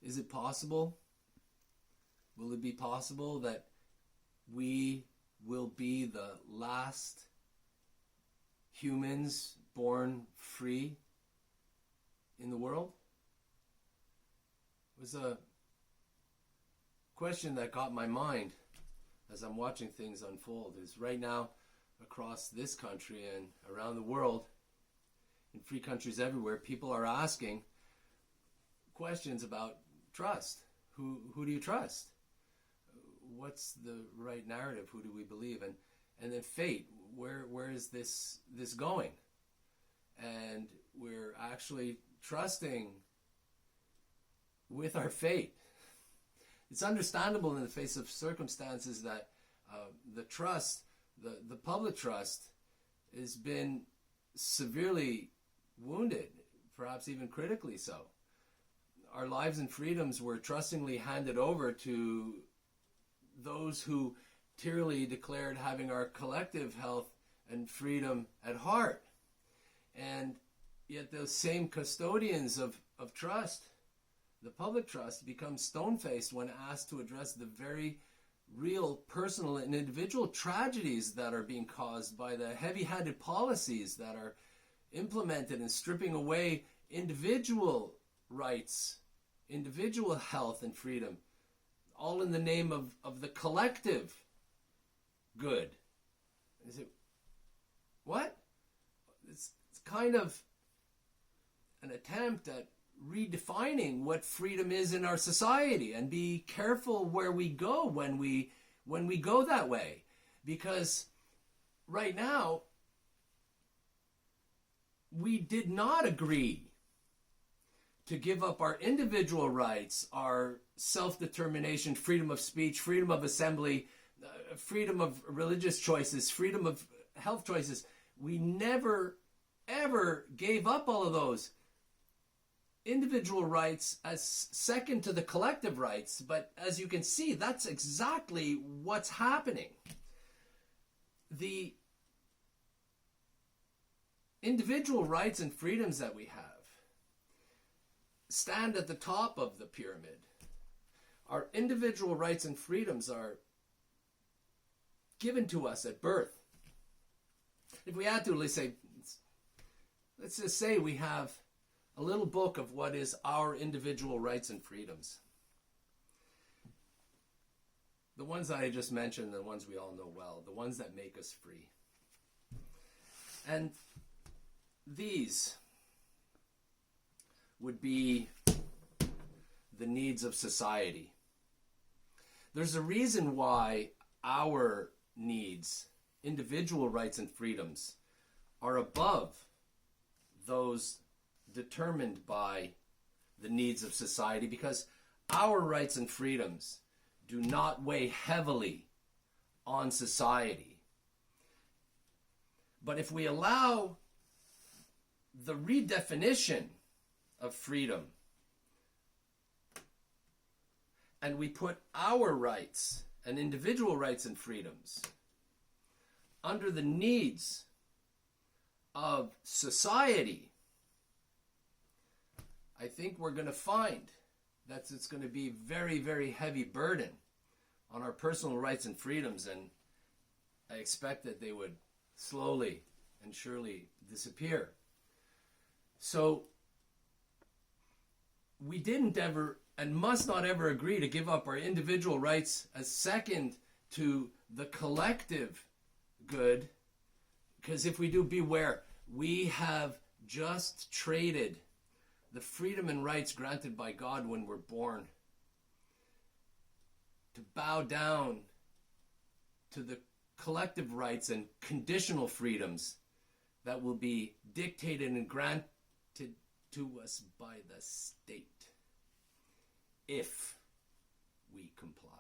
Is it possible? Will it be possible that we will be the last humans born free in the world? It was a question that got my mind as I'm watching things unfold. Is right now across this country and around the world, in free countries everywhere, people are asking questions about trust. Who do you trust? What's the right narrative? Who do we believe? And then fate. Where is this going? And we're actually trusting with our fate. It's understandable in the face of circumstances that the trust, the public trust, has been severely wounded, perhaps even critically so. Our lives and freedoms were trustingly handed over to those who tyrannically declared having our collective health and freedom at heart. And yet those same custodians of trust, the public trust, become stone-faced when asked to address the very real personal and individual tragedies that are being caused by the heavy-handed policies that are implemented and stripping away individual rights, individual health and freedom, all in the name of the collective good. Is it what? It's kind of an attempt at redefining what freedom is in our society, and be careful where we go when we go that way, because right now we did not agree to give up our individual rights, our self-determination, freedom of speech, freedom of assembly, freedom of religious choices, freedom of health choices. We never, ever gave up all of those individual rights as second to the collective rights. But as you can see, that's exactly what's happening. The individual rights and freedoms that we have stand at the top of the pyramid. Our individual rights and freedoms are given to us at birth. If we had to, let's just say we have a little book of what is our individual rights and freedoms. The ones that I just mentioned, the ones we all know well, the ones that make us free. And these would be the needs of society. There's a reason why our needs, individual rights and freedoms, are above those determined by the needs of society, because our rights and freedoms do not weigh heavily on society. But if we allow the redefinition of freedom, and we put our rights and individual rights and freedoms under the needs of society, I think we're going to find that it's going to be a very, very heavy burden on our personal rights and freedoms, and I expect that they would slowly and surely disappear. So we didn't ever and must not ever agree to give up our individual rights as second to the collective good, because if we do, beware, we have just traded the freedom and rights granted by God when we're born to bow down to the collective rights and conditional freedoms that will be dictated and granted to us by the state if we comply.